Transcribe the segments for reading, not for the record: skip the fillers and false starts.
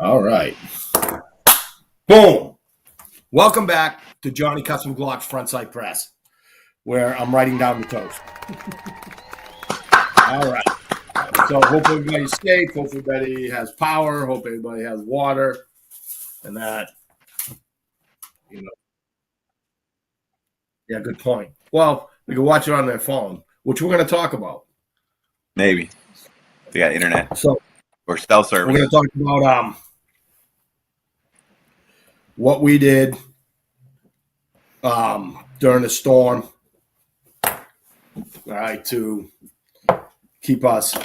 All right. Boom. Welcome back to Johnny Custom Glock's Frontside Press, where I'm writing down the toast. All right. So hope everybody's safe. Hope everybody has power. Hope everybody has water. And that, yeah, good point. Well, we can watch it on their phone, which we're going to talk about. Maybe. They got internet. So or cell service. We're going to talk about what we did during the storm, all right, to keep us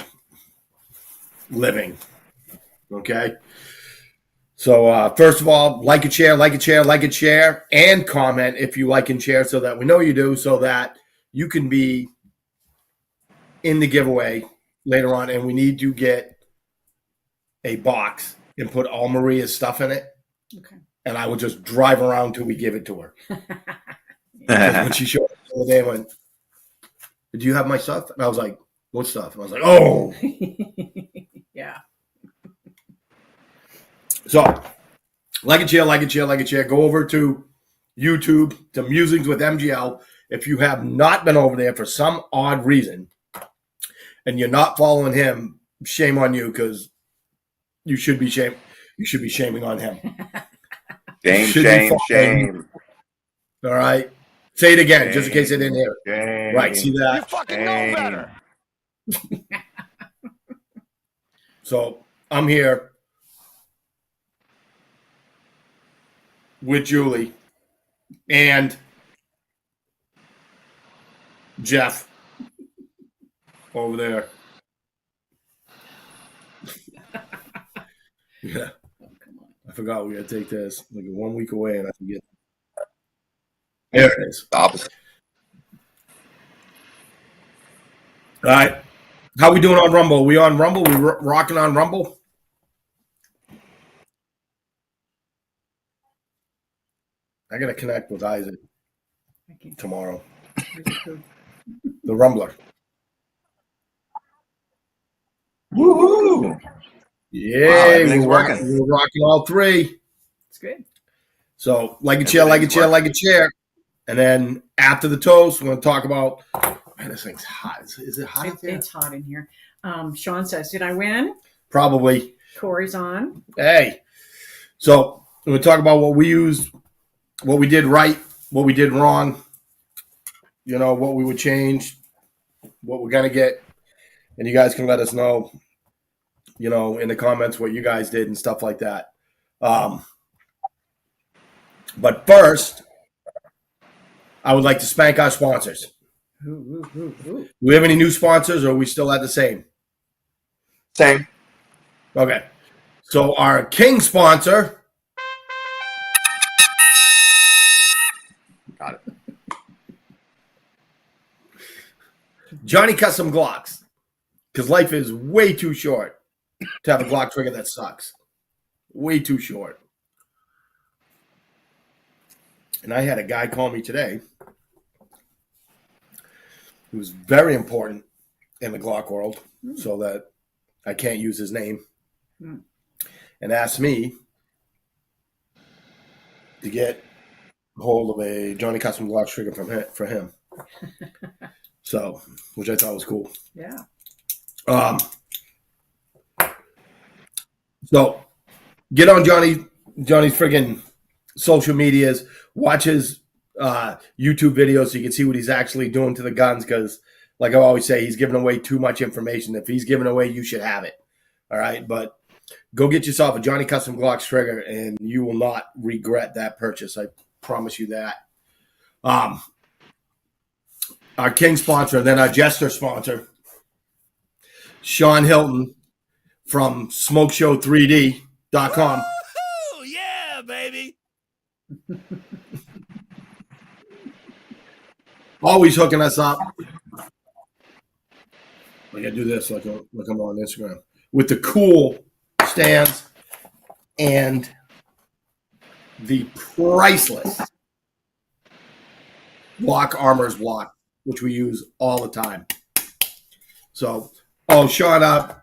living. Okay. So first of all, like and share, and comment if you like and share so that we know you do, so that you can be in the giveaway later on. And we need to get a box and put all Maria's stuff in it. Okay. And I will just drive around till we give it to her. When she showed up the other day, I went, "Do you have my stuff?" And I was like, "What stuff?" And I was like, "Oh." Yeah. So, like and share. Go over to YouTube to Musings with MGL. If you have not been over there for some odd reason and you're not following him, shame on you, because you should be shaming on him. Shame. All right. Say it again, just in case I didn't hear it. Shame. Right, see that? You fucking know better. So I'm here with Julie and Jeff over there. Yeah. I forgot we got to take this like 1 week away, and I forget. There it is. Opposite. All right. How we doing on Rumble? We on Rumble? We rocking on Rumble? I got to connect with Isaac tomorrow. The Rumbler. Woohoo! Yeah, Wow, everything's working. We're rocking all three. It's good. So like and share. And then after the toast, we're going to talk about, man, this thing's hot. Is it hot up there? It's hot in here. Sean says, did I win? Probably. Corey's on. Hey. So we're going to talk about what we used, what we did right, what we did wrong, what we would change, what we're going to get. And you guys can let us know, in the comments what you guys did and stuff like that. But first, I would like to spank our sponsors. Ooh. Do we have any new sponsors, or are we still at the same? Same. Okay. So our king sponsor. Got it. Johnny Custom Glocks. Because life is way too short to have a Glock trigger that sucks. Way too short. And I had a guy call me today who was very important in the Glock world, so that I can't use his name, and asked me to get hold of a Johnny Custom Glock trigger for him. So, which I thought was cool. Yeah. So get on Johnny's friggin' social medias, watch his YouTube videos so you can see what he's actually doing to the guns, because like I always say, he's giving away too much information. If he's giving away, you should have it. All right. But go get yourself a Johnny Custom Glocks trigger and you will not regret that purchase. I promise you that. Our king sponsor, and then our jester sponsor, Sean Hilton from smokeshow3d.com. Woo-hoo! Yeah, baby. Always hooking us up. I gotta do this like I'm on Instagram with the cool stands and the priceless block armors block, which we use all the time. So, Sean,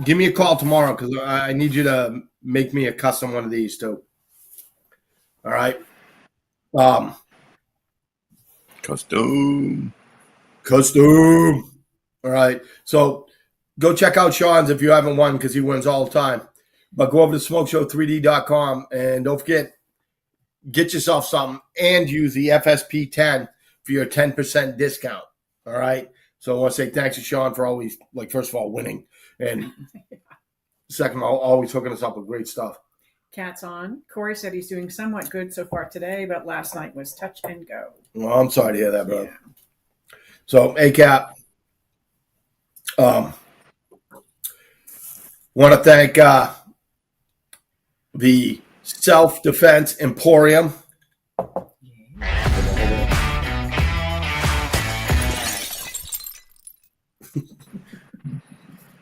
give me a call tomorrow, because I need you to make me a custom one of these too. All right. Custom. All right. So go check out Sean's if you haven't won, because he wins all the time. But go over to smokeshow3d.com and don't forget, get yourself something and use the FSP 10 for your 10% discount. All right. So I want to say thanks to Sean for always, like, first of all, winning. And second of all, always hooking us up with great stuff. Cat's on. Corey said he's doing somewhat good so far today, but last night was touch and go. Well, I'm sorry to hear that, brother. Yeah. So, ACAP, want to thank the Self-Defense Emporium.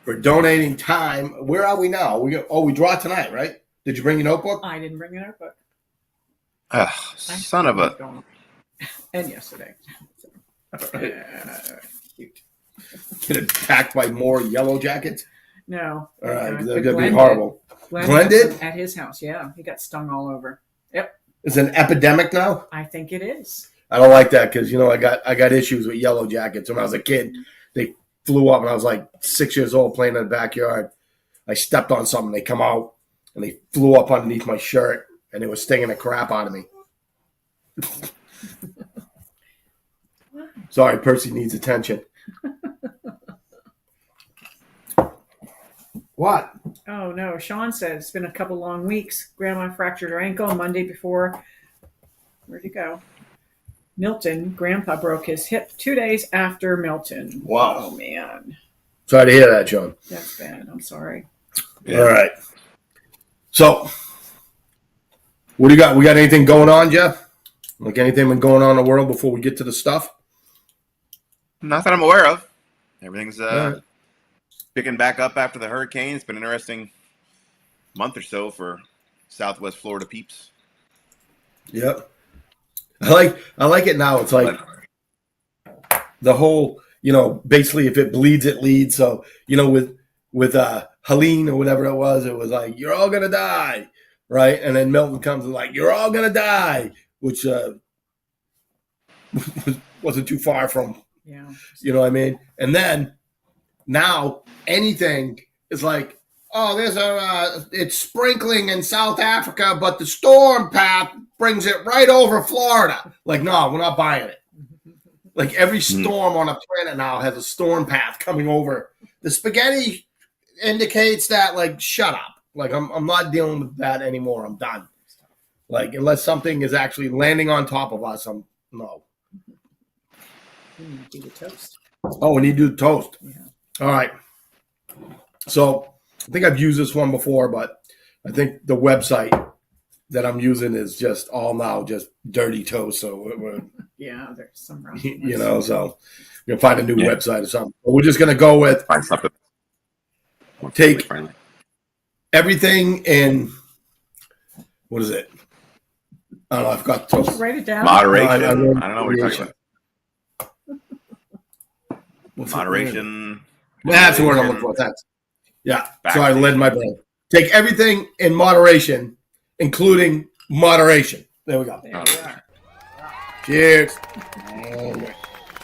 For donating time. Where are we now? We draw tonight, right? Did you bring your notebook? I didn't bring a notebook. Son of a. And yesterday. Cute. Get attacked by more yellow jackets? No. All right, But that's going to be Glenn horrible. Glenn Glenn had did? some at his house, yeah. He got stung all over. Yep. It's an epidemic now? I think it is. I don't like that because, I got issues with yellow jackets. When I was a kid, they flew up, and I was like 6 years old playing in the backyard. I stepped on something. They come out, and they flew up underneath my shirt, and it was stinging the crap out of me. Sorry, Percy needs attention. What? Oh, no. Sean said it's been a couple long weeks. Grandma fractured her ankle Monday before. Where'd he go? Milton. Grandpa broke his hip 2 days after Milton. Wow. Oh, man. Sorry to hear that, John. That's bad. I'm sorry. Yeah. All right. So, what do you got? We got anything going on, Jeff? Like anything been going on in the world before we get to the stuff? Not that I'm aware of. Everything's All right. picking back up after the hurricane. It's been an interesting month or so for Southwest Florida peeps. Yep. I like it now. It's like the whole, basically if it bleeds, it leads. So, with Helene or whatever it was like, you're all going to die. Right. And then Milton comes and like, you're all going to die, which wasn't too far from, Yeah. you know what I mean? And then now anything is like, oh, it's sprinkling in South Africa, but the storm path brings it right over Florida. Like, no, we're not buying it. Like every storm on the planet now has a storm path coming over. The spaghetti indicates that, like, shut up. Like, I'm not dealing with that anymore. I'm done. Like, unless something is actually landing on top of us, no. We need to do the toast. Oh, we need to do the toast. Yeah. All right. So I think I've used this one before, but I think the website that I'm using is just dirty toast. So Yeah, there's some wrong. so we're gonna find a new website or something. But we're just gonna go with Find something more Take- friendly. everything in, what is it? I don't know. I've got toast. Write it down. Moderation. I I know. don't know what you're talking about. What's the Moderation. That's the word I'm looking for. Thanks. Yeah. Back Sorry, I led my brain. Take everything in moderation, including moderation. There we go. There we are. Cheers.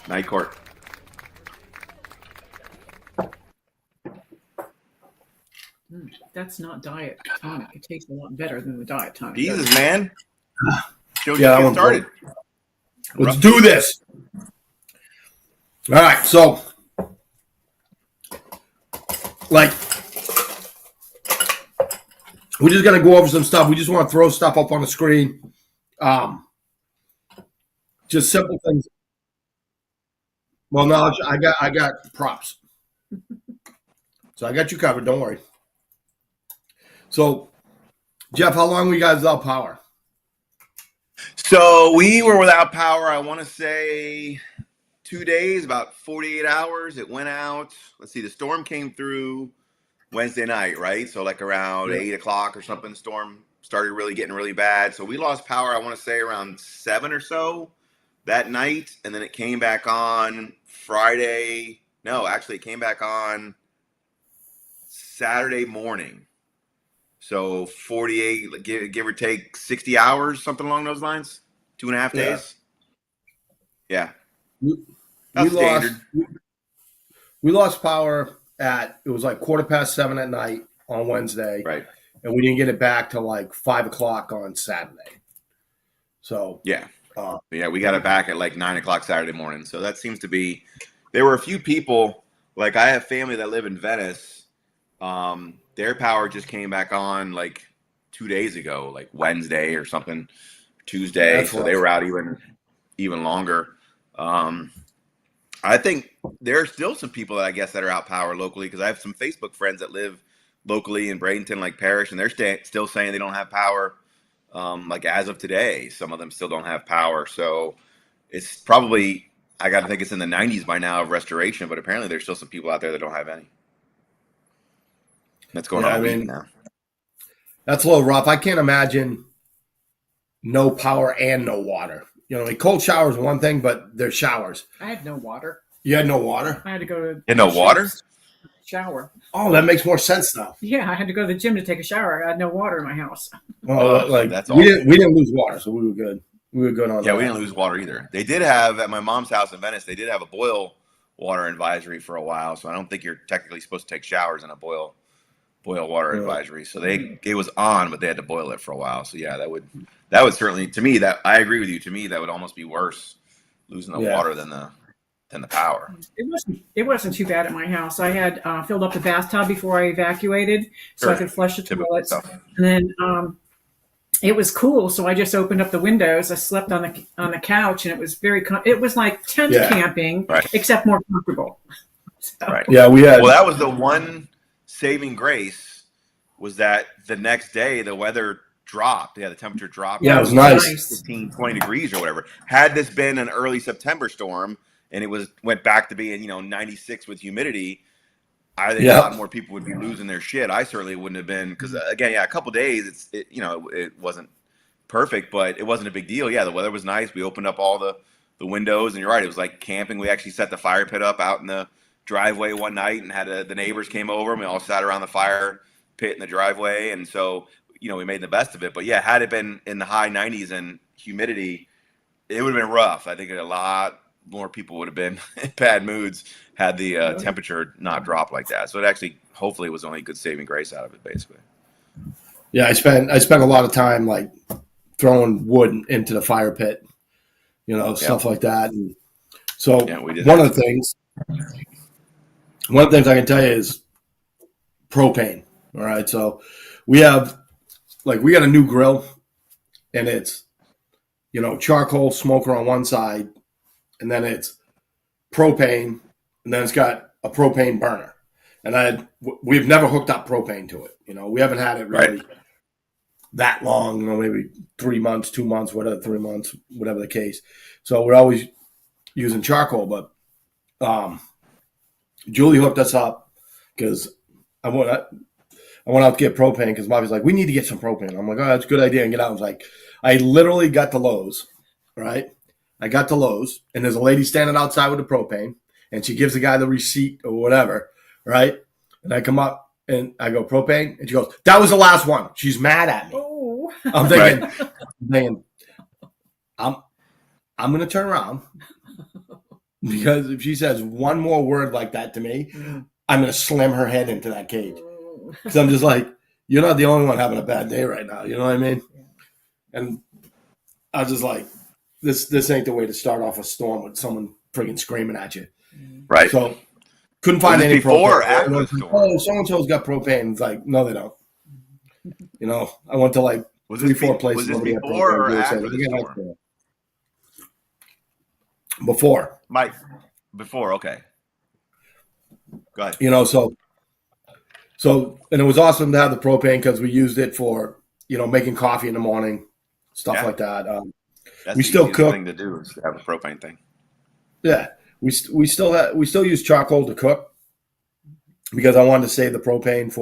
Night court. That's not diet tonic. It tastes a lot better than the diet tonic. Jesus, man. Show Yeah, that you get one's started. Let's do this. All right. So, like, we're just going to go over some stuff. We just want to throw stuff up on the screen. Just simple things. Well, no, I got props. So I got you covered. Don't worry. So, Jeff, how long were you guys without power? So we were without power, I want to say 2 days, about 48 hours. It went out. Let's see, the storm came through Wednesday night, right? So like around 8 o'clock or something, the storm started getting really bad. So we lost power, I want to say around 7 or so that night. And then it came back on Friday. No, actually it came back on Saturday morning. So 48, like, give or take 60 hours, something along those lines. 2.5 Yeah. days. Yeah. We, we That's lost. standard. We lost power it was like 7:15 at night on Wednesday, Right. and we didn't get it back till like 5 o'clock on Saturday. So Yeah. uh, Yeah, we got it back at like 9 o'clock Saturday morning. So that seems to be. There were a few people. Like I have family that live in Venice. Their power just came back on like 2 days ago, like Wednesday or something, Tuesday. that's So they rough. were out even longer. I think there are still some people that I guess that are out power locally because I have some Facebook friends that live locally in Bradenton, like Parish, and they're still saying they don't have power. Like as of today, some of them still don't have power. So it's probably, I got to think it's in the 90s by now of restoration, but apparently there's still some people out there that don't have any. That's going on a week now. That's a little rough. I can't imagine no power and no water. You know, like cold showers are one thing, but there's showers. I had no water. You had no water? I had to go to And no water? shower. Oh, that makes more sense now. Yeah, I had to go to the gym to take a shower. I had no water in my house. Well, like that's we didn't lose water, so we were good. We were good on that. Yeah, we didn't lose water either. They did have, at my mom's house in Venice, they did have a boil water advisory for a while. So I don't think you're technically supposed to take showers in a boil water advisory. So it was on, but they had to boil it for a while. So yeah, that would certainly, to me, that I agree with you. To me, that would almost be worse losing the water than the power. It wasn't too bad at my house. I had filled up the bathtub before I evacuated, so I could flush the toilets. And then it was cool, so I just opened up the windows. I slept on the couch, and it was it was like tent camping, except more comfortable. So. Right. Yeah, we had. Well, that was the one saving grace, was that the next day the weather dropped. Yeah, the temperature dropped. Yeah, it was nice. 15, 20 degrees or whatever. Had this been an early September storm and it went back to being, 96 with humidity, I think a lot more people would be losing their shit. I certainly wouldn't have been, because again, a couple days, it wasn't perfect, but it wasn't a big deal. Yeah, the weather was nice. We opened up all the windows, and you're right, it was like camping. We actually set the fire pit up out in the driveway one night and had the neighbors came over, and we all sat around the fire pit in the driveway, and so we made the best of it. But yeah, had it been in the high 90s and humidity, it would have been rough. I think a lot more people would have been in bad moods had the temperature not dropped like that. So it actually, hopefully, was only good saving grace out of it, basically. Yeah, I spent a lot of time like throwing wood into the fire pit, stuff like that. And so one of the things I can tell you is propane. All right, so we got a new grill, and it's charcoal smoker on one side, and then it's propane, and then it's got a propane burner. And we've never hooked up propane to it. We haven't had it really that long, maybe 3 months, 2 months, whatever, 3 months, whatever the case. So we're always using charcoal, but Julie hooked us up because I went out to get propane because Bobby's like, we need to get some propane. I'm like, oh, that's a good idea. And get out. I was like, I literally got to Lowe's, right? I got to Lowe's, and there's a lady standing outside with the propane, and she gives the guy the receipt or whatever, right? And I come up, and I go, propane? And she goes, that was the last one. She's mad at me. Oh. I'm thinking, I'm going to turn around, because if she says one more word like that to me, I'm going to slam her head into that cage. Because I'm just like, you're not the only one having a bad day right now. You know what I mean? And I was just like, this ain't the way to start off a storm with someone friggin' screaming at you. Right. So couldn't find any before propane. Or after the storm? Oh, so-and-so's got propane. It's like, no, they don't. I went to like 3-4 places. Was this before or after the storm? Before. Mike, before, okay. Go ahead. So, and it was awesome to have the propane because we used it for, making coffee in the morning, stuff like that. That's we still cook. Thing to do is to have a propane thing. Yeah, we still use charcoal to cook because I wanted to save the propane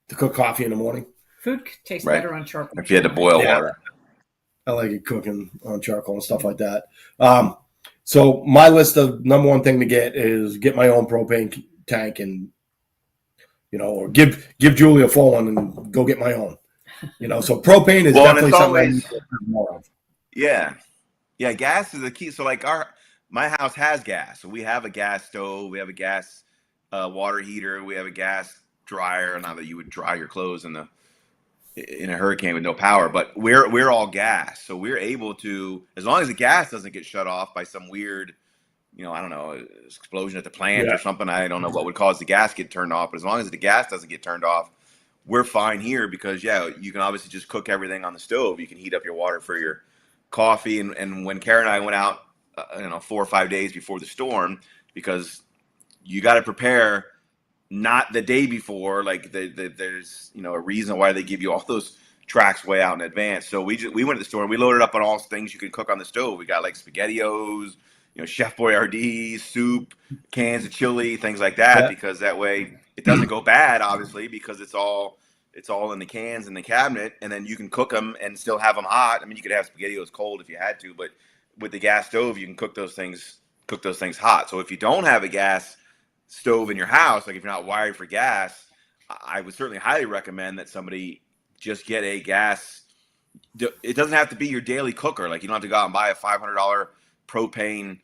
to cook coffee in the morning. Food tastes better on charcoal. If you had to boil water. I like it cooking on charcoal and stuff like that. So my list of number one thing to get is get my own propane tank and or give Julie a full one and go get my own. So propane is Well, and definitely it's something I always need to have more of. yeah. Yeah, gas is the key. So like my house has gas. So we have a gas stove, we have a gas water heater, we have a gas dryer. Not that you would dry your clothes in a hurricane with no power, but we're all gas. So we're able to, as long as the gas doesn't get shut off by some weird, I don't know, explosion at the plant Yeah. or something. I don't know what would cause the gas to get turned off, but as long as the gas doesn't get turned off, we're fine here because you can obviously just cook everything on the stove. You can heat up your water for your coffee. And when Karen and I went out, 4 or 5 days before the storm, because you got to prepare not the day before, like there's a reason why they give you all those tracks way out in advance. So we went to the store and we loaded up on all things you can cook on the stove. We got like SpaghettiOs, Chef Boyardee, soup, cans of chili, things like that, Yeah. because that way it doesn't go bad, obviously, because it's all in the cans in the cabinet, and then you can cook them and still have them hot. I mean, you could have SpaghettiOs cold if you had to, but with the gas stove, you can cook those things hot. So if you don't have a gas stove in your house, like if you're not wired for gas, I would certainly highly recommend that somebody just get a gas. It doesn't have to be your daily cooker. Like you don't have to go out and buy a $500 propane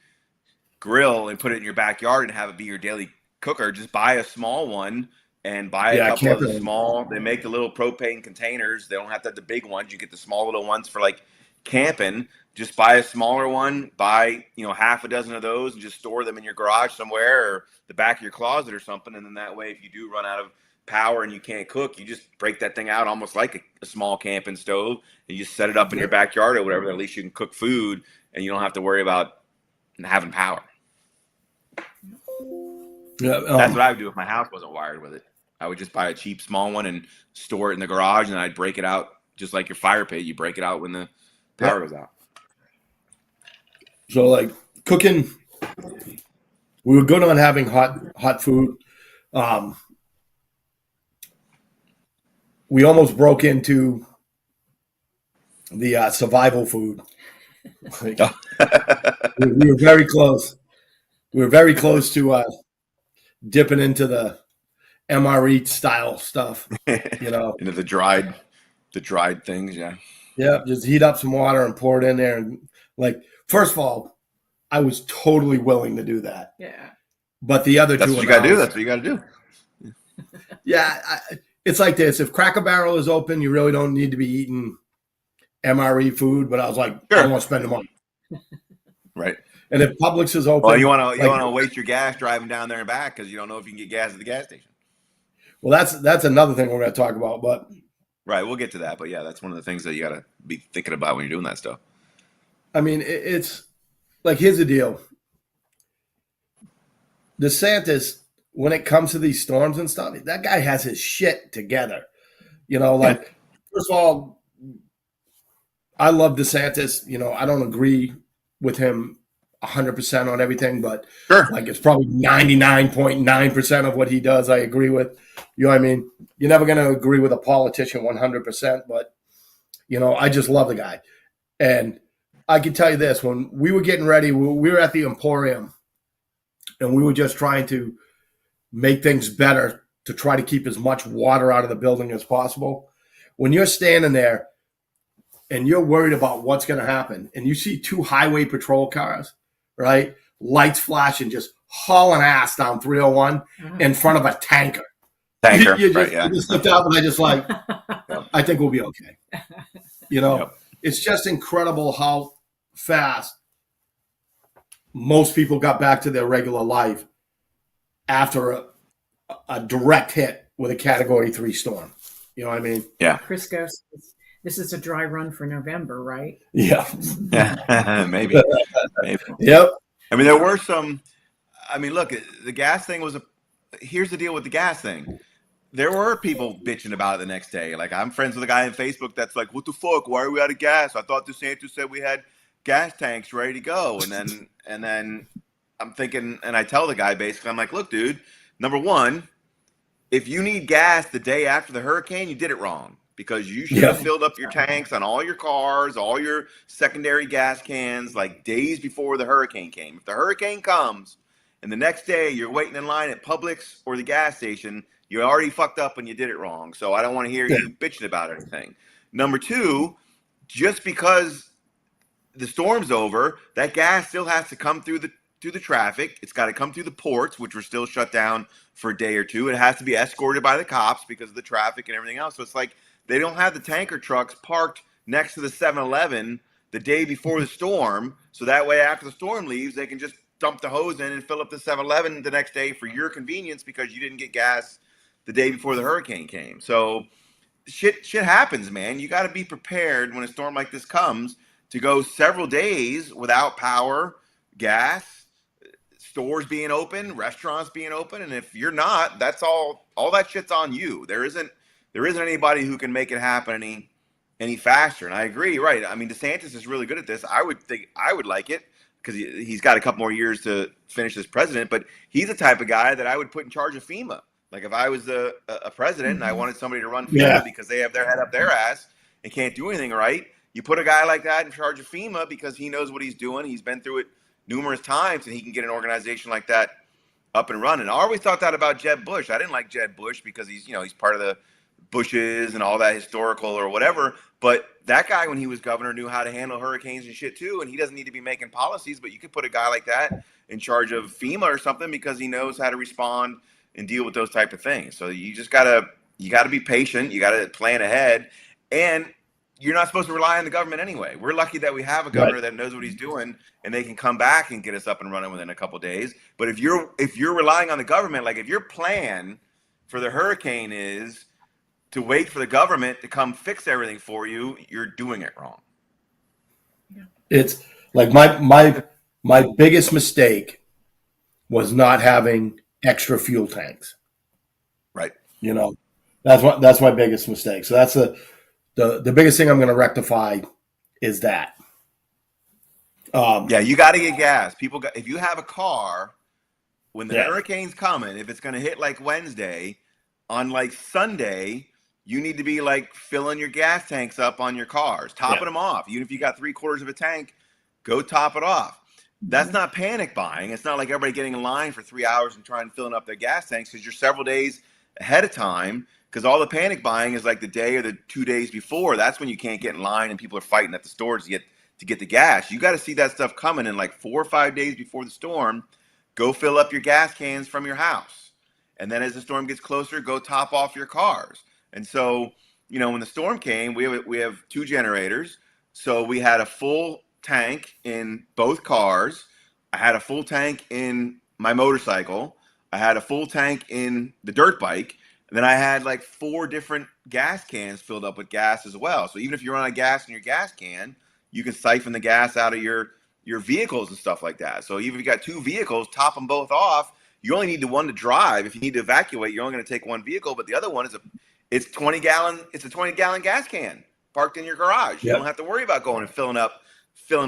grill and put it in your backyard and have it be your daily cooker. Just buy a small one and buy a couple of the small. They make the little propane containers. They don't have to have the big ones. You get the small little ones for like camping. Just buy a smaller one, buy, half a dozen of those and just store them in your garage somewhere or the back of your closet or something. And then that way, if you do run out of power and you can't cook, you just break that thing out almost like a small camping stove and you just set it up in your backyard or whatever. At least you can cook food and you don't have to worry about having power. Yeah, that's what I would do if my house wasn't wired with it. I would just buy a cheap small one and store it in the garage, and I'd break it out just like your fire pit. You break it out when the power goes out. So like cooking, we were good on having hot food. We almost broke into the survival food. we were very close. We were very close to dipping into the MRE style stuff. Into the dried things. Yeah. Yeah. Just heat up some water and pour it in there. And first of all, I was totally willing to do that. Yeah. But the other That's two, what you got to do. That's what you got to do. Yeah. It's like this. If Cracker Barrel is open, you really don't need to be eating MRE food. But I was like, sure. I don't want to spend the money. Right. And if Publix is open, well, you want to waste your gas driving down there and back because you don't know if you can get gas at the gas station. Well, that's another thing we're going to talk about. But right, we'll get to that. But yeah, that's one of the things that you got to be thinking about when you're doing that stuff. I mean, it's like, here's the deal. DeSantis, when it comes to these storms and stuff, that guy has his shit together. First of all, I love DeSantis. I don't agree with him 100% on everything, but sure. It's probably 99.9% of what he does I agree with. You know what I mean? You're never going to agree with a politician 100%, but, I just love the guy. And I can tell you this, when we were getting ready, we were at the Emporium, and we were just trying to make things better to try to keep as much water out of the building as possible. When you're standing there and you're worried about what's going to happen, and you see 2 highway patrol cars, right, lights flashing, just hauling ass down 301 in front of a tanker. You just looked out, and I just I think we'll be okay. It's just incredible how fast most people got back to their regular life after a direct hit with a Category 3 storm. You know what I mean? Yeah. Chris goes, this is a dry run for November, right? Yeah. Maybe. Yep. I mean, there were some. I mean, look, the gas thing was here's the deal with the gas thing. There were people bitching about it the next day. Like, I'm friends with a guy on Facebook that's like, what the fuck? Why are we out of gas? I thought DeSantis said we had gas tanks ready to go. And then I'm thinking, and I tell the guy basically, I'm like, look, dude, number one, if you need gas the day after the hurricane, you did it wrong. Because you should have filled up your tanks on all your cars, all your secondary gas cans, like days before the hurricane came. If the hurricane comes and the next day you're waiting in line at Publix or the gas station, You already fucked up and you did it wrong. So I don't want to hear you bitching about anything. Number two, just because the storm's over, that gas still has to come through the traffic. It's got to come through the ports, which were still shut down for a day or two. It has to be escorted by the cops because of the traffic and everything else. So it's like they don't have the tanker trucks parked next to the 7-Eleven the day before the storm. So that way, after the storm leaves, they can just dump the hose in and fill up the 7-Eleven the next day for your convenience because you didn't get gas the day before the hurricane came. So shit happens, man. You got to be prepared when a storm like this comes to go several days without power, gas, stores being open, restaurants being open, and if you're not, that's all that shit's on you. There isn't anybody who can make it happen any faster. And I agree, right? I mean, DeSantis is really good at this. I would like it because he's got a couple more years to finish as president, but he's the type of guy that I would put in charge of FEMA. Like if I was a president and I wanted somebody to run FEMA because they have their head up their ass and can't do anything right, you put a guy like that in charge of FEMA because he knows what he's doing. He's been through it numerous times, and he can get an organization like that up and running. I always thought that about Jeb Bush. I didn't like Jeb Bush because he's part of the Bushes and all that historical or whatever. But that guy, when he was governor, knew how to handle hurricanes and shit too. And he doesn't need to be making policies, but you could put a guy like that in charge of FEMA or something because he knows how to respond and deal with those type of things. So you just gotta be patient. You gotta plan ahead, and you're not supposed to rely on the government anyway. We're lucky that we have a governor that knows what he's doing, and they can come back and get us up and running within a couple of days. But if you're relying on the government, like if your plan for the hurricane is to wait for the government to come fix everything for you, you're doing it wrong. It's like my biggest mistake was not having extra fuel tanks. Right. That's my biggest mistake. So that's the biggest thing I'm going to rectify is that. You got to get gas. If you have a car, when the hurricane's coming, if it's going to hit like Wednesday, on like Sunday, you need to be like filling your gas tanks up on your cars, topping them off. Even if you got 3/4 of a tank, go top it off. That's not panic buying. It's not like everybody getting in line for 3 hours and trying to fill up their gas tanks because you're several days ahead of time. Because all the panic buying is like the day or the 2 days before. That's when you can't get in line and people are fighting at the stores to get the gas. You got to see that stuff coming in like 4 or 5 days before the storm. Go fill up your gas cans from your house, and then as the storm gets closer, go top off your cars. And so, when the storm came, we have 2 generators, so we had a full tank in both cars. I had a full tank in my motorcycle. I had a full tank in the dirt bike. And then I had like 4 different gas cans filled up with gas as well. So even if you run out of gas in your gas can, you can siphon the gas out of your vehicles and stuff like that. So even if you got 2 vehicles, top them both off. You only need the one to drive. If you need to evacuate, you're only going to take one vehicle, but the other one it's a 20-gallon gas can parked in your garage. You don't have to worry about going and filling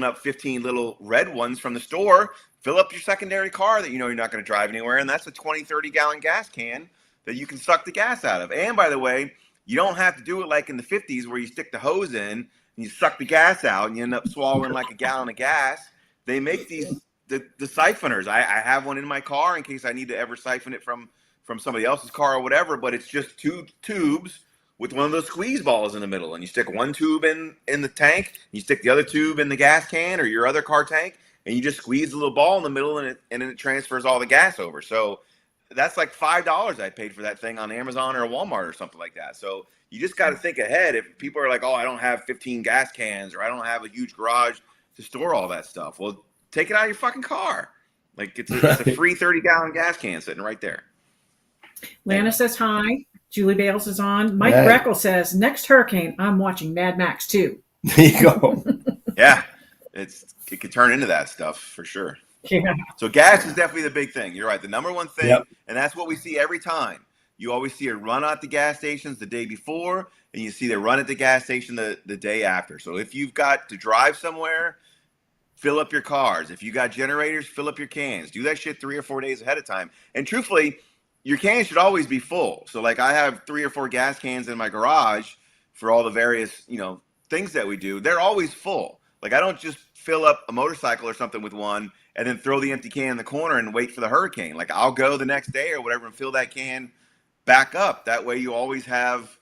up 15 little red ones from the store. Fill up your secondary car that you're not going to drive anywhere, and that's a 20-30-gallon gas can that you can suck the gas out of. And by the way, you don't have to do it like in the 50s where you stick the hose in and you suck the gas out and you end up swallowing like a gallon of gas. They make the siphoners. I have one in my car in case I need to ever siphon it from somebody else's car or whatever, but it's just 2 tubes with one of those squeeze balls in the middle, and you stick one tube in the tank, you stick the other tube in the gas can or your other car tank, and you just squeeze the little ball in the middle, and then it transfers all the gas over. So that's like $5 I paid for that thing on Amazon or Walmart or something like that. So you just got to think ahead. If people are like, oh, I don't have 15 gas cans or I don't have a huge garage to store all that stuff, well, take it out of your fucking car. Like it's a free 30-gallon gas can sitting right there. Lana says hi. Julie Bales is on. Mike Breckle says, next hurricane, I'm watching Mad Max 2. There you go. Yeah, it could turn into that stuff for sure. Yeah. So gas is definitely the big thing. You're right. The number one thing, and that's what we see every time. You always see a run at the gas stations the day before, and you see the run at the gas station the day after. So if you've got to drive somewhere, fill up your cars. If you got generators, fill up your cans. Do that shit 3 or 4 days ahead of time. And truthfully, your cans should always be full. So like I have 3 or 4 gas cans in my garage for all the various, things that we do. They're always full. Like I don't just fill up a motorcycle or something with one and then throw the empty can in the corner and wait for the hurricane. Like I'll go the next day or whatever and fill that can back up. That way you always have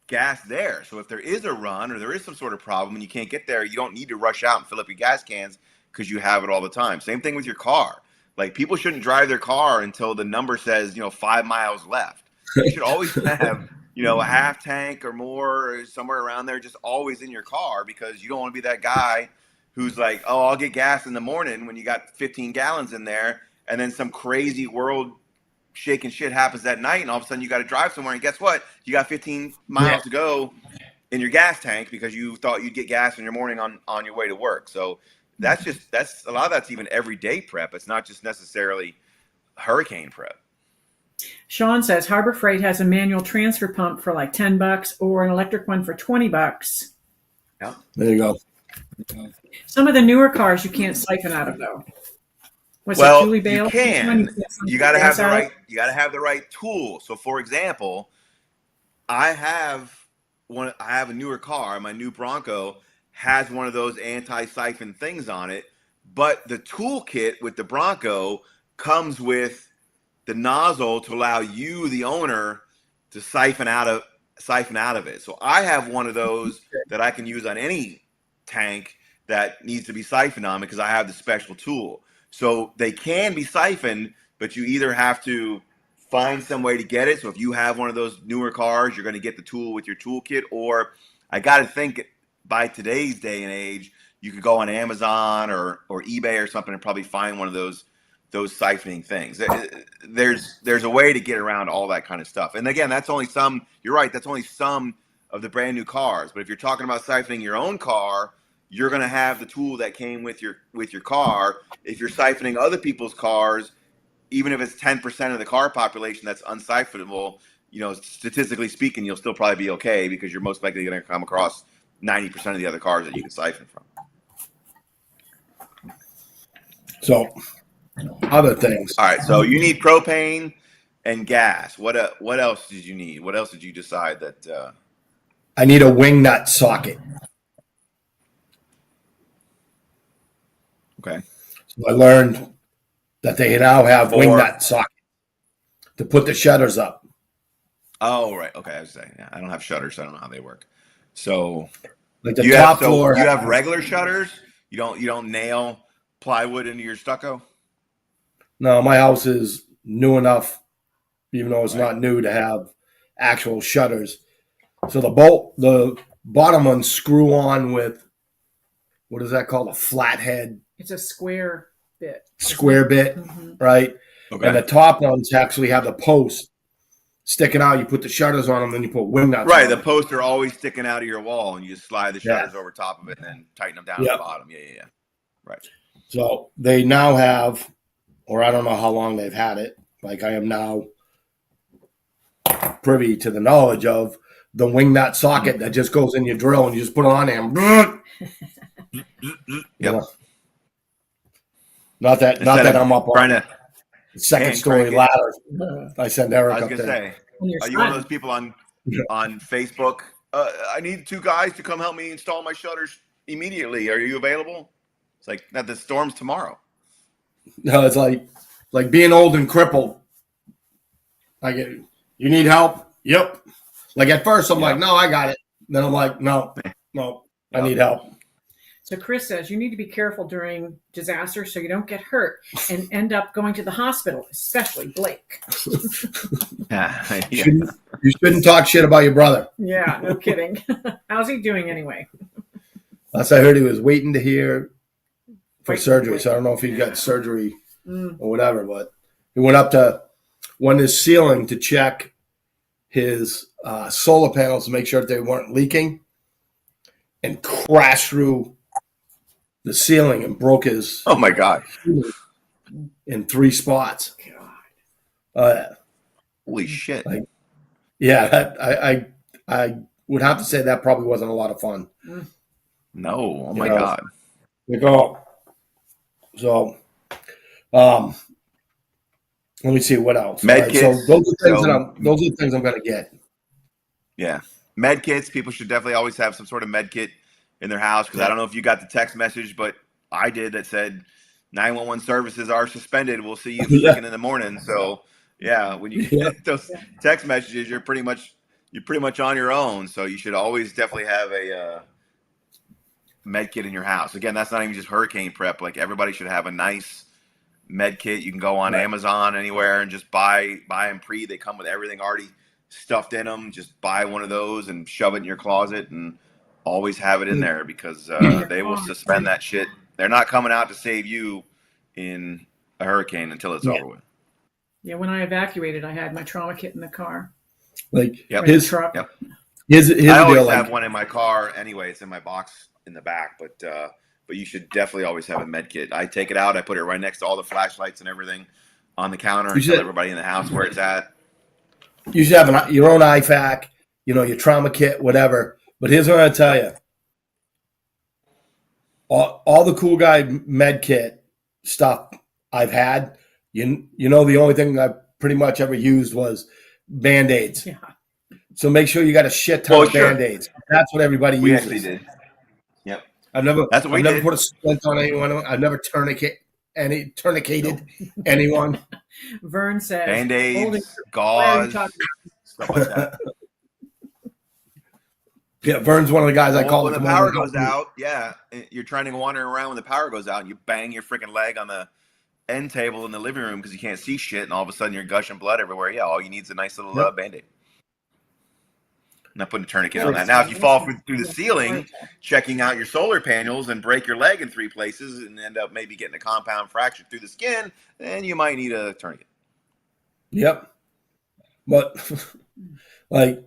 gas there. So if there is a run or there is some sort of problem and you can't get there, you don't need to rush out and fill up your gas cans because you have it all the time. Same thing with your car. Like, people shouldn't drive their car until the number says, 5 miles left. You should always have, a half tank or more, or somewhere around there, just always in your car, because you don't want to be that guy who's like, oh, I'll get gas in the morning when you got 15 gallons in there, and then some crazy world shaking shit happens that night, and all of a sudden you got to drive somewhere, and guess what? You got 15 miles to go in your gas tank because you thought you'd get gas in your morning on your way to work. So that's a lot of that's even everyday prep. It's not just necessarily hurricane prep. Sean says Harbor Freight has a manual transfer pump for like $10 or an electric one for $20. Yeah, There you go. Some of the newer cars you can't siphon out of, though. Julie Bale? You can. You got to have the right. You got to have the right tool. So, for example, I have a newer car. My new Bronco has one of those anti-siphon things on it, but the toolkit with the Bronco comes with the nozzle to allow you, the owner, to siphon out of it. So I have one of those that I can use on any tank that needs to be siphoned on, because I have the special tool. So they can be siphoned, but you either have to find some way to get it. So if you have one of those newer cars, you're going to get the tool with your toolkit. Or I got to think, by today's day and age, you could go on Amazon or eBay or something and probably find one of those siphoning things. There's a way to get around all that kind of stuff. And again, that's only some. You're right. That's only some of the brand new cars. But if you're talking about siphoning your own car, you're going to have the tool that came with your car. If you're siphoning other people's cars, even if it's 10% of the car population that's unsiphonable, statistically speaking, you'll still probably be okay, because you're most likely going to come across 90% of the other cars that you can siphon from. So, other things. All right. So you need propane and gas. What else did you need? What else did you decide that? I need a wing nut socket. Okay. So I learned that they now have wing nut socket to put the shutters up. Oh, right. Okay. I was saying, I don't have shutters, so I don't know how they work. So, Like the top floor. You have regular shutters? You don't nail plywood into your stucco? No, my house is new enough, even though it's not new, to have actual shutters. So the bottom ones screw on with, what is that called? A flathead. It's a square bit. Mm-hmm. Right? Okay. And the top ones actually have the post sticking out. You put the shutters on them, then you put wing nuts. Right. On The them. posts are always sticking out of your wall, and you just slide the shutters over top of it and then tighten them down at the bottom. Yeah. Right. So they now have, or I don't know how long they've had it. Like, I am now privy to the knowledge of the wing nut socket that just goes in your drill, and you just put it on there. And Yep. Not that I'm up on the second story ladder. I send Eric up there. I was going to say, are you one of those people on Facebook? I need 2 guys to come help me install my shutters immediately. Are you available? It's like, that the storm's tomorrow. No, it's like being old and crippled. Like, you need help? Yep. Like, at first I'm like, no, I got it. Then I'm like, no, I need help. So Chris says you need to be careful during disaster so you don't get hurt and end up going to the hospital, especially Blake. You shouldn't talk shit about your brother. Yeah, no kidding. How's he doing anyway? Last I heard, he was waiting to hear for surgery. So I don't know if he got surgery or whatever, but he went up to his ceiling to check his solar panels to make sure that they weren't leaking, and crashed through the ceiling and broke his. Oh my God! In 3 spots. Holy shit! I would have to say that probably wasn't a lot of fun. No, oh my God! So, let me see what else. Med kits. So those are things I'm going to get. Yeah, med kits. People should definitely always have some sort of med kit in their house, because I don't know if you got the text message, but I did, that said 911 services are suspended. We'll see you in the morning. So, Yeah, when you Yeah. get those text messages, you're pretty much on your own. So you should always definitely have a med kit in your house. Again, that's not even just hurricane prep. Like everybody should have a nice med kit. You can go on Amazon anywhere and just buy them pre. They come with everything already stuffed in them. Just buy one of those and shove it in your closet and always have it in there because they will suspend that shit. They're not coming out to save you in a hurricane until it's over with. Yeah, when I evacuated, I had my trauma kit in the car. Like his truck. Yep. His I always deal, have like, one in my car anyway. It's in my box in the back, but you should definitely always have a med kit. I take it out, I put it right next to all the flashlights and everything on the counter and tell everybody in the house where it's at. You should have your own IFAC, your trauma kit, whatever. But here's what I'm gonna tell you: all the cool guy med kit stuff I've had, the only thing I pretty much ever used was Band-Aids. Yeah. So make sure you got a shit ton of Band-Aids. That's what everybody uses. We actually did. Yep. I've never put a splint on anyone. I've never tourniqueted anyone. Vern says Band-Aids, gauze, stuff like that. Yeah, Vern's one of the guys I call. When the power goes out, you're trying to wander around when the power goes out and you bang your freaking leg on the end table in the living room because you can't see shit and all of a sudden you're gushing blood everywhere. Yeah, all you need is a nice little Band-Aid. I'm not putting a tourniquet on that. Now, if you fall through the ceiling, checking out your solar panels and break your leg in 3 places and end up maybe getting a compound fracture through the skin, then you might need a tourniquet. Yep. But like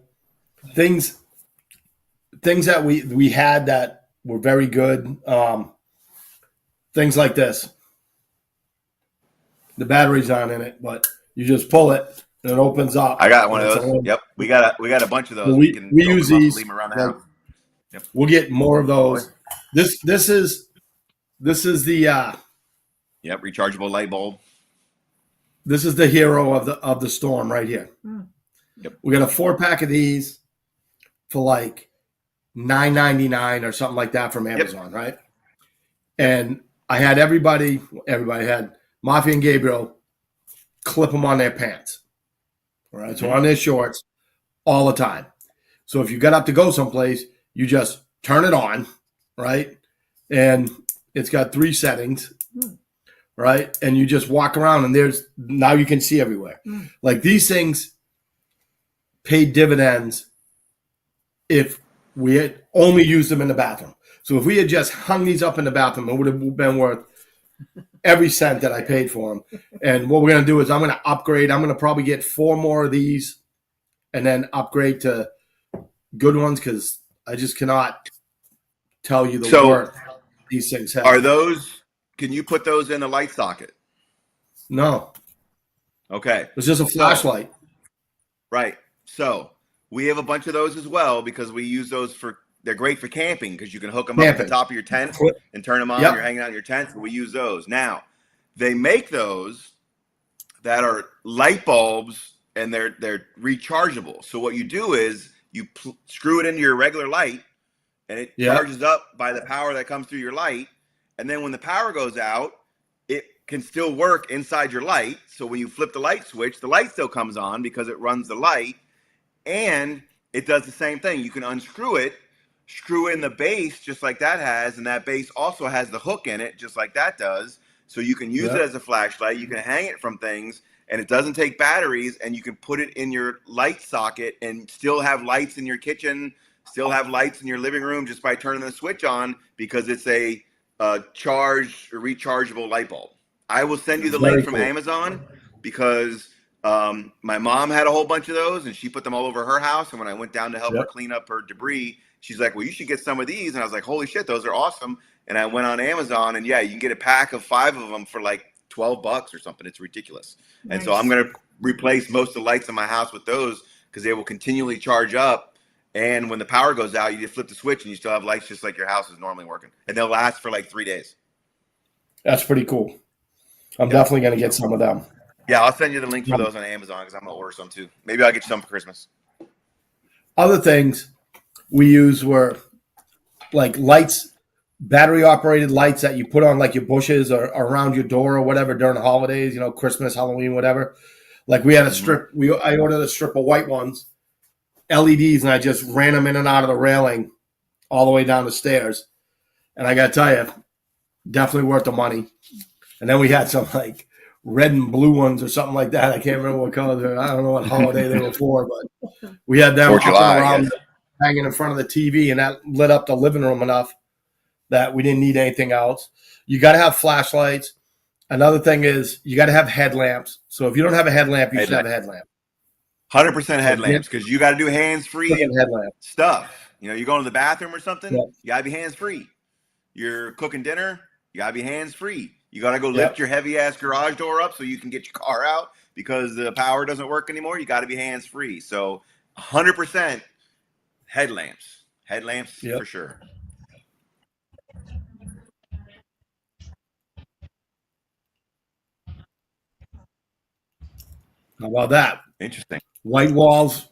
things that we had that were very good, things like this. The battery's not in it, but you just pull it and it opens up. I got one of those. Yep, we got a bunch of those. We use these. Leave them around the house. Yep. We'll get more of those. This is the rechargeable light bulb. This is the hero of the storm right here. Yep. We got a 4-pack of these for like $9.99 or something like that from Amazon, right? And I had everybody had Mafia and Gabriel clip them on their pants. All right, so on their shorts all the time. So if you got up to go someplace, you just turn it on, right? And it's got 3 settings, right? And you just walk around and now you can see everywhere. Like these things paid dividends if we had only used them in the bathroom. So if we had just hung these up in the bathroom, it would have been worth every cent that I paid for them. And what we're going to do is I'm going to upgrade. I'm going to probably get 4 more of these and then upgrade to good ones because I just cannot tell you the worth these things have. Can you put those in the light socket? No. Okay. It's just a flashlight. Right. So we have a bunch of those as well because we use those they're great for camping because you can hook them up at the top of your tent and turn them on. You're hanging out in your tent. So we use those. Now, they make those that are light bulbs and they're rechargeable. So what you do is you screw it into your regular light and it charges up by the power that comes through your light. And then when the power goes out, it can still work inside your light. So when you flip the light switch, the light still comes on because it runs the light. And it does the same thing. You can unscrew it, screw in the base just like that has, and that base also has the hook in it just like that does. So you can use it as a flashlight. You can hang it from things, and it doesn't take batteries, and you can put it in your light socket and still have lights in your kitchen, still have lights in your living room just by turning the switch on because it's a charged or rechargeable light bulb. I will send you the link from Amazon because my mom had a whole bunch of those and she put them all over her house. And when I went down to help her clean up her debris, she's like, well, you should get some of these. And I was like, holy shit, those are awesome. And I went on Amazon and you can get a pack of 5 of them for like $12 or something. It's ridiculous. Nice. And so I'm going to replace most of the lights in my house with those because they will continually charge up. And when the power goes out, you just flip the switch and you still have lights just like your house is normally working. And they'll last for like 3 days. That's pretty cool. I'm definitely going to get some of them. Yeah, I'll send you the link for those on Amazon because I'm going to order some too. Maybe I'll get you some for Christmas. Other things we use were like lights, battery-operated lights that you put on like your bushes or around your door or whatever during the holidays, Christmas, Halloween, whatever. Like we had a strip. I ordered a strip of white ones, LEDs, and I just ran them in and out of the railing, all the way down the stairs. And I got to tell you, definitely worth the money. And then we had some like red and blue ones or something like that. I can't remember what color they were. I don't know what holiday they were for, but we had them up and around, hanging in front of the TV, and that lit up the living room enough that we didn't need anything else. You got to have flashlights. Another thing is you got to have headlamps. So if you don't have a headlamp, you should have a headlamp. 100% headlamps, because you got to do hands-free stuff. You know, you go to the bathroom or something, you got to be hands-free. You're cooking dinner, you got to be hands-free. You got to go lift your heavy-ass garage door up so you can get your car out because the power doesn't work anymore. You got to be hands-free. So 100% headlamps. Headlamps for sure. How about that? Interesting. White walls,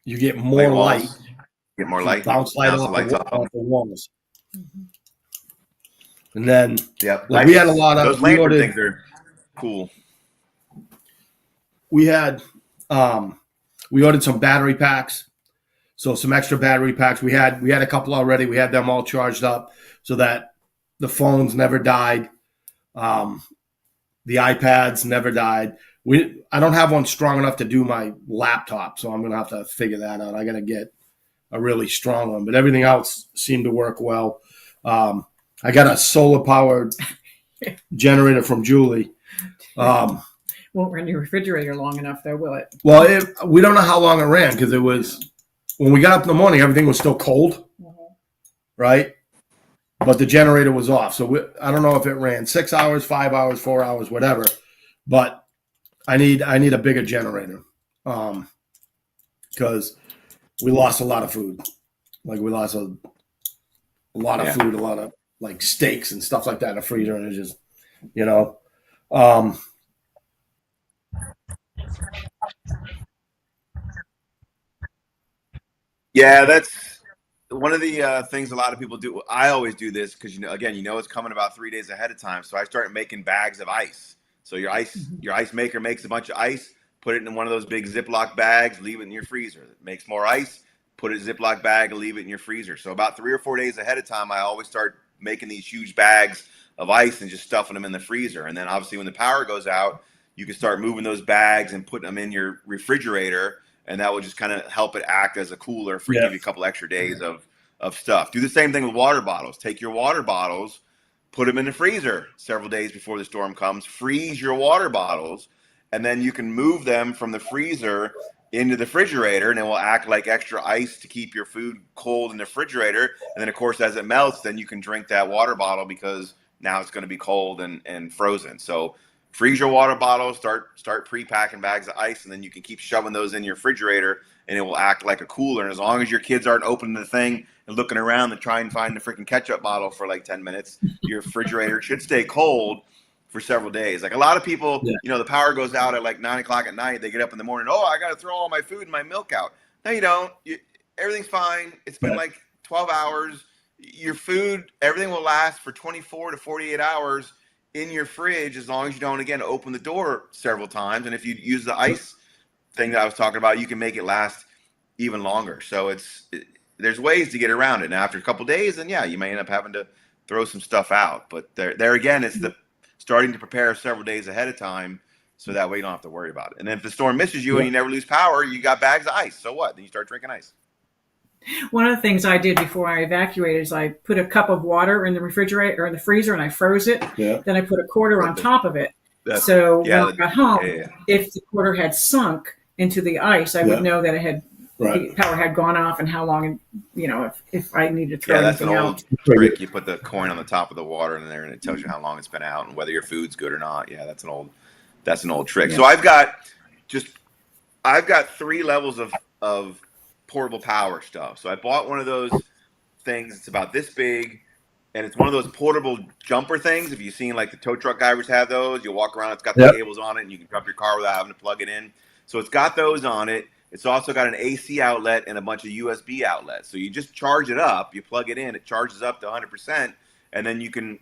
you get more light. Get more light. Bounce light off the walls. Mm-hmm. And then, like we had a lot of those lantern things are cool. We had, we ordered some battery packs, so some extra battery packs. We had a couple already. We had them all charged up so that the phones never died, the iPads never died. I don't have one strong enough to do my laptop, so I'm gonna have to figure that out. I gotta get a really strong one, but everything else seemed to work well. I got a solar powered generator from Julie. Won't run your refrigerator long enough, though, will it? Well, we don't know how long it ran because it was when we got up in the morning, everything was still cold, right? But the generator was off, so I don't know if it ran 6 hours, 5 hours, 4 hours, whatever. But I need a bigger generator because we lost a lot of food. Like we lost a lot of food, a lot of like steaks and stuff like that in the freezer, and it's just, you know. Yeah, that's one of the things a lot of people do. I always do this because, you know, again, it's coming about 3 days ahead of time. So I start making bags of ice. So your ice maker makes a bunch of ice, put it in one of those big Ziploc bags, leave it in your freezer. It makes more ice, put it in a Ziploc bag and leave it in your freezer. So about 3 or 4 days ahead of time, I always start making these huge bags of ice and just stuffing them in the freezer. And then obviously when the power goes out, you can start moving those bags and putting them in your refrigerator, and that will just kind of help it act as a cooler for give you a couple extra days of stuff. Do the same thing with water bottles. Take your water bottles, put them in the freezer several days before the storm comes, freeze your water bottles, and then you can move them from the freezer into the refrigerator, and it will act like extra ice to keep your food cold in the refrigerator. And then, of course, as it melts, then you can drink that water bottle because now it's going to be cold and frozen. So freeze your water bottles, start pre-packing bags of ice, and then you can keep shoving those in your refrigerator, and it will act like a cooler. And as long as your kids aren't opening the thing and looking around and try and find the freaking ketchup bottle for like 10 minutes, your refrigerator should stay cold for several days. Like a lot of people, you know, the power goes out at like 9 o'clock at night. They get up in the morning. Oh, I got to throw all my food and my milk out. No, you don't. Everything's fine. It's been like 12 hours. Your food, everything will last for 24 to 48 hours in your fridge as long as you don't, again, open the door several times. And if you use the ice thing that I was talking about, you can make it last even longer. So there's ways to get around it. And after a couple of days, then you may end up having to throw some stuff out. But there again, it's the starting to prepare several days ahead of time so that way you don't have to worry about it. And then if the storm misses you and you never lose power, you got bags of ice. So what? Then you start drinking ice. One of the things I did before I evacuated is I put a cup of water in the refrigerator or in the freezer and I froze it. Yeah. Then I put a quarter on top of it. So when I got home, if the quarter had sunk into the ice, I would know that it had the power had gone off and how long, you know, if I needed to throw anything out. That's an old trick. You put the coin on the top of the water in there and it tells you how long it's been out and whether your food's good or not. Yeah, that's an old trick. Yeah. So I've got 3 levels of portable power stuff. So I bought one of those things. It's about this big, and it's one of those portable jumper things. If you've seen like the tow truck drivers have those, you walk around, it's got the cables on it, and you can drop your car without having to plug it in. So it's got those on it. It's also got an AC outlet and a bunch of USB outlets. So you just charge it up, you plug it in, it charges up to 100%, and then you can,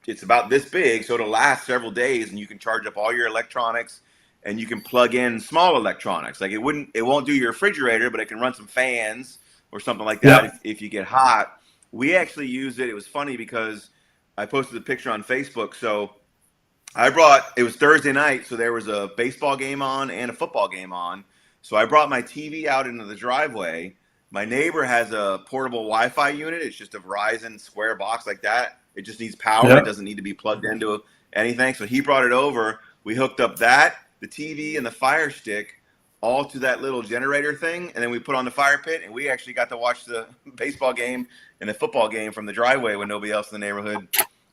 it's about this big, so it'll last several days, and you can charge up all your electronics and you can plug in small electronics. Like it won't do your refrigerator, but it can run some fans or something like that if you get hot. We actually used it. It was funny because I posted a picture on Facebook. So it was Thursday night, so there was a baseball game on and a football game on. So I brought my TV out into the driveway. My neighbor has a portable Wi-Fi unit. It's just a Verizon square box like that. It just needs power. It doesn't need to be plugged into anything. So he brought it over. We hooked up that, the TV, and the Fire Stick all to that little generator thing, and then we put on the fire pit, and we actually got to watch the baseball game and the football game from the driveway when nobody else in the neighborhood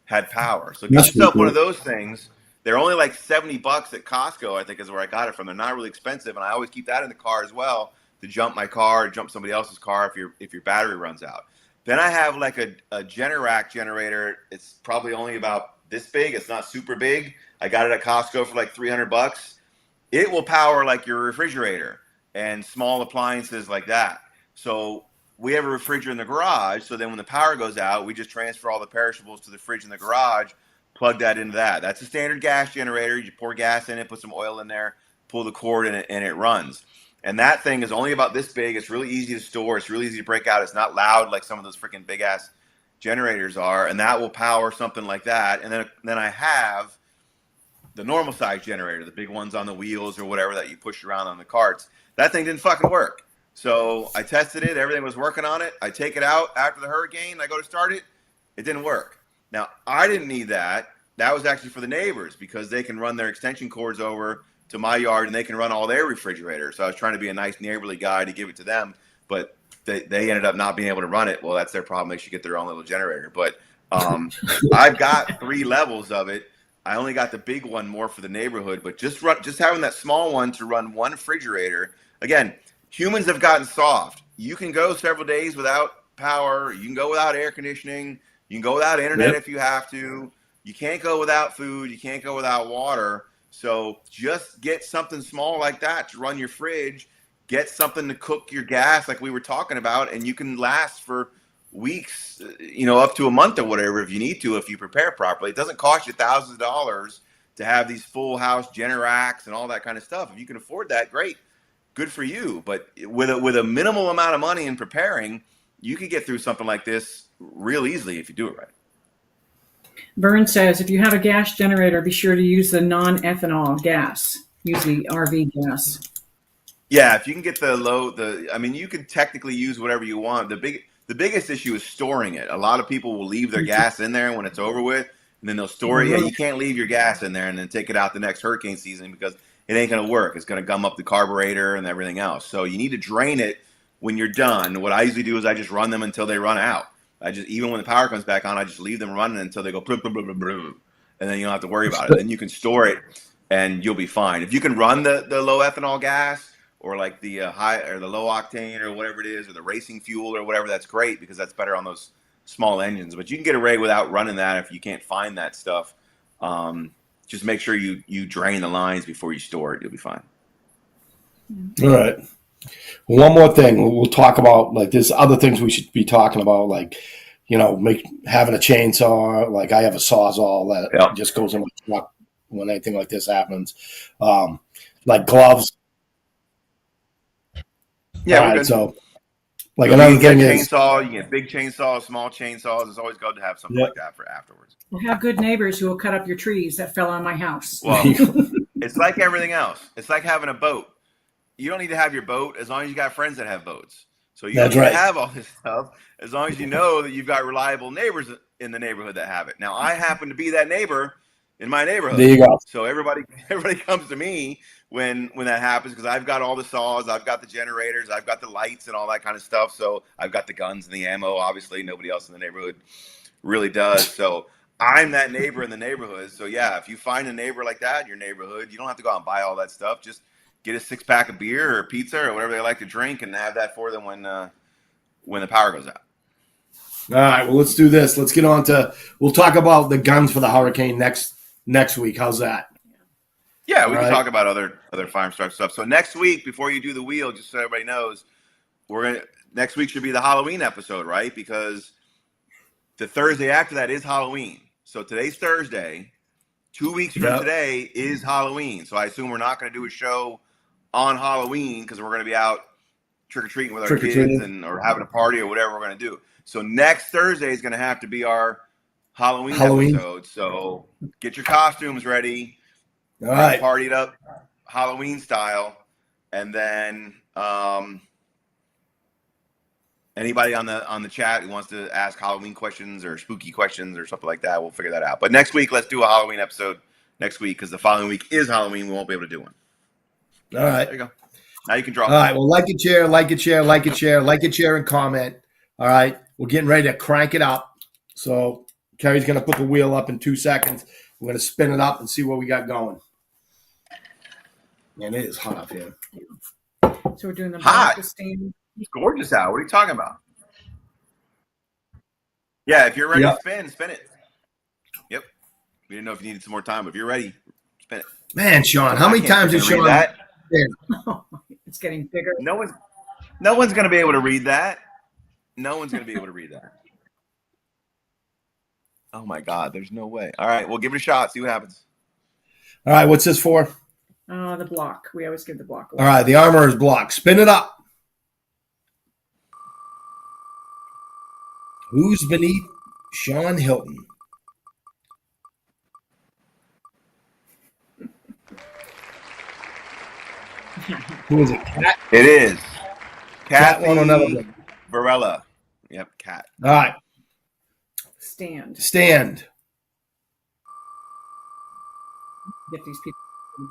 had power. So get yourself one of those things. They're only like $70 at Costco, I think is where I got it from. They're not really expensive, and I always keep that in the car as well to jump my car or jump somebody else's car if your battery runs out. Then I have like a Generac generator. It's probably only about this big. It's not super big. I got it at Costco for like $300. It will power like your refrigerator and small appliances like that. So we have a refrigerator in the garage. So then when the power goes out, we just transfer all the perishables to the fridge in the garage, plug that into that. That's a standard gas generator. You pour gas in it, put some oil in there, pull the cord in it, and it runs. And that thing is only about this big. It's really easy to store. It's really easy to break out. It's not loud like some of those freaking big ass generators are. And that will power something like that. And then I have the normal size generator, the big ones on the wheels or whatever that you push around on the carts. That thing didn't fucking work. So I tested it. Everything was working on it. I take it out after the hurricane. I go to start it. It didn't work. Now, I didn't need that. That was actually for the neighbors because they can run their extension cords over to my yard and they can run all their refrigerators. So I was trying to be a nice neighborly guy to give it to them, but they ended up not being able to run it. Well, that's their problem. They should get their own little generator. But I've got 3 levels of it. I only got the big one more for the neighborhood, but just having that small one to run one refrigerator. Again, humans have gotten soft. You can go several days without power. You can go without air conditioning. You can go without internet if you have to. You can't go without food. You can't go without water. So just get something small like that to run your fridge. Get something to cook your gas like we were talking about, and you can last for weeks, up to a month or whatever if you need to, if you prepare properly. It doesn't cost you thousands of dollars to have these full house Generacs and all that kind of stuff. If you can afford that, great, good for you. But with a minimal amount of money in preparing, you can get through something like this real easily if you do it right. Vern says, if you have a gas generator, be sure to use the non-ethanol gas. Use the RV gas. Yeah, if you can get you can technically use whatever you want. The biggest issue is storing it. A lot of people will leave their gas in there when it's over with, and then they'll store it. Yeah, you can't leave your gas in there and then take it out the next hurricane season because it ain't going to work. It's going to gum up the carburetor and everything else. So you need to drain it when you're done. What I usually do is I just run them until they run out. Even when the power comes back on, I just leave them running until they go blah, blah, blah, blah, blah, and then you don't have to worry about it. Then you can store it and you'll be fine. If you can run the low ethanol gas, or like the high or the low octane or whatever it is, or the racing fuel or whatever, that's great because that's better on those small engines. But you can get a rig without running that if you can't find that stuff. Just make sure you drain the lines before you store it. You'll be fine. All right. One more thing. We'll talk about, like, there's other things we should be talking about, like, having a chainsaw. Like, I have a Sawzall that just goes in my truck when anything like this happens. Like gloves. Yeah, all right, so like another thing is chainsaw. You get big chainsaws, small chainsaws. It's always good to have something like that for afterwards. We'll have good neighbors who will cut up your trees that fell on my house. Well, it's like everything else. It's like having a boat. You don't need to have your boat as long as you got friends that have boats. So you don't need to have all this stuff as long as you know that you've got reliable neighbors in the neighborhood that have it. Now, I happen to be that neighbor in my neighborhood. There you go. So everybody comes to me when that happens because I've got all the saws, I've got the generators, I've got the lights and all that kind of stuff. So I've got the guns and the ammo. Obviously, nobody else in the neighborhood really does. So I'm that neighbor in the neighborhood. So yeah, if you find a neighbor like that in your neighborhood, you don't have to go out and buy all that stuff. Just get a 6-pack of beer or pizza or whatever they like to drink and have that for them when the power goes out. All right, well, let's do this. Let's get on to – we'll talk about the guns for the hurricane next week. How's that? Yeah, we can talk about other farm start stuff. So next week, before you do the wheel, just so everybody knows, next week should be the Halloween episode, right? Because the Thursday after that is Halloween. So today's Thursday. 2 weeks from Yep. today is Halloween. So I assume we're not going to do a show on Halloween because we're going to be out trick-or-treating with our kids or having a party or whatever we're going to do. So next Thursday is going to have to be our Halloween episode. So get your costumes ready. All right. Partied up Halloween style. And then anybody on the chat who wants to ask Halloween questions or spooky questions or something like that, we'll figure that out. But next week, let's do a Halloween episode next week because the following week is Halloween. We won't be able to do one. All right. There you go. Now you can draw. All right. Well, like it, share, and comment. All right. We're getting ready to crank it up. So Kerry's going to put the wheel up in 2 seconds. We're going to spin it up and see what we got going. Man, it is hot up here. So we're doing the hot. Steam. It's gorgeous out. What are you talking about? Yeah, if you're ready to spin it. Yep. We didn't know if you needed some more time, but if you're ready, spin it. Man, Sean, how many times did Sean that? It's getting bigger. No one's going to be able to read that. No one's going to be able to read that. Oh my God, there's no way. All right, we'll give it a shot. See what happens. All right, what's this for? The block. We always give the block away. All right, the armorer's block. Spin it up. Who's beneath Sean Hilton? Who is it? Cat? It is. Cat Kathy one or another one? Varela. Yep, Cat. All right. Stand. Get these people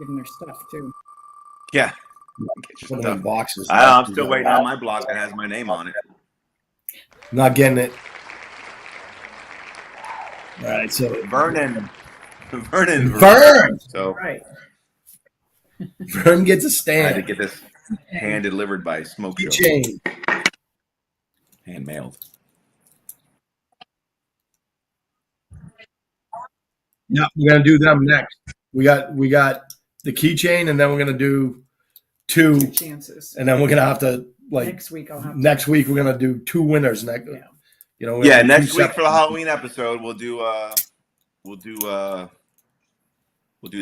getting their stuff too. Yeah. Put them in boxes. I'm still waiting on my block that has my name on it. Not getting it. All right, so Vernon. So Right. Vern gets a I stand. had to get this hand delivered by Smoke Show. Chain. Hand mailed. Yeah, we're gonna do them next. We got the keychain, and then we're gonna do two, Chances. and then we're gonna have to Next week I'll have. next week we're gonna do two winners. Next, Yeah. you know. Yeah, next week for the Halloween episode, we'll do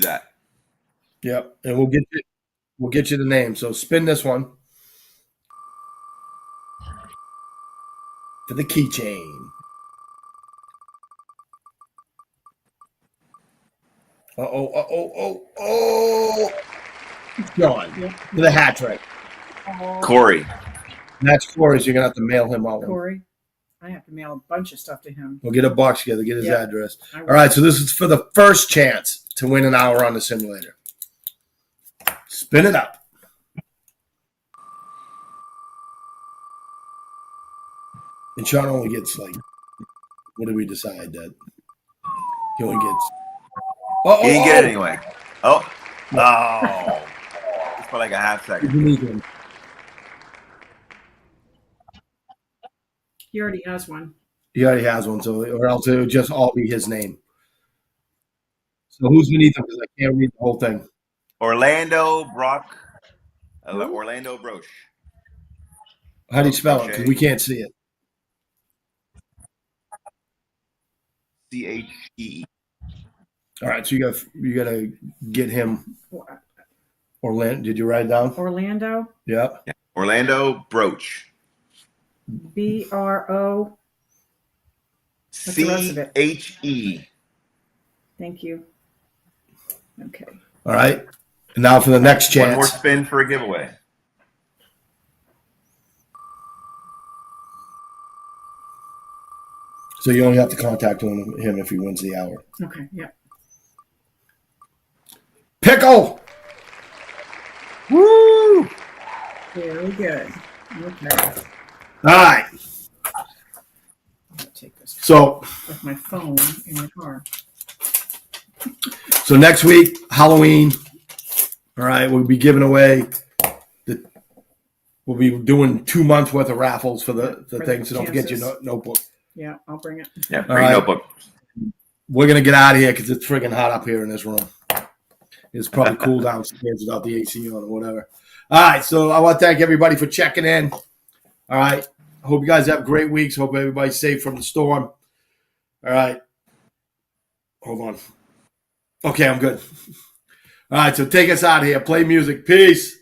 that. Yep, and we'll get you the name. So spin this one for the keychain. Oh! John with a hat trick. Corey. That's Corey's. You're gonna have to mail him out. Corey. I have to mail a bunch of stuff to him. We'll get a box together. Get his address. All right. So this is for the first chance to win an hour on the simulator. Spin it up. And Sean only gets what did we decide that? He only gets. He didn't get it anyway. Oh. It's for like a half second. He already has one. He already has one, so or else it would just all be his name. So who's beneath him? Because I can't read the whole thing. Orlando Brock. Orlando Broche. How do you spell it? Because we can't see it. CHE. All right, so you gotta get him. Orlando, did you write it down? Orlando. Yeah. Orlando Broche. BRO. CHE. Thank you. Okay. All right. And now for the next chance. One more spin for a giveaway. So you only have to contact him if he wins the hour. Okay. Yeah. Pickle. Woo! Very good. Okay. All right. I'll take this So with my phone in my car. So next week, Halloween. All right, we'll be giving away we'll be doing 2 months worth of raffles for the thing. So don't forget your notebook. Yeah, I'll bring it. Yeah, bring notebook. We're gonna get out of here because it's friggin' hot up here in this room. It's probably cool downstairs without the AC on or whatever. All right, so I want to thank everybody for checking in. All right, I hope you guys have great weeks. Hope everybody's safe from the storm. All right, hold on. Okay, I'm good. All right, so take us out of here. Play music. Peace.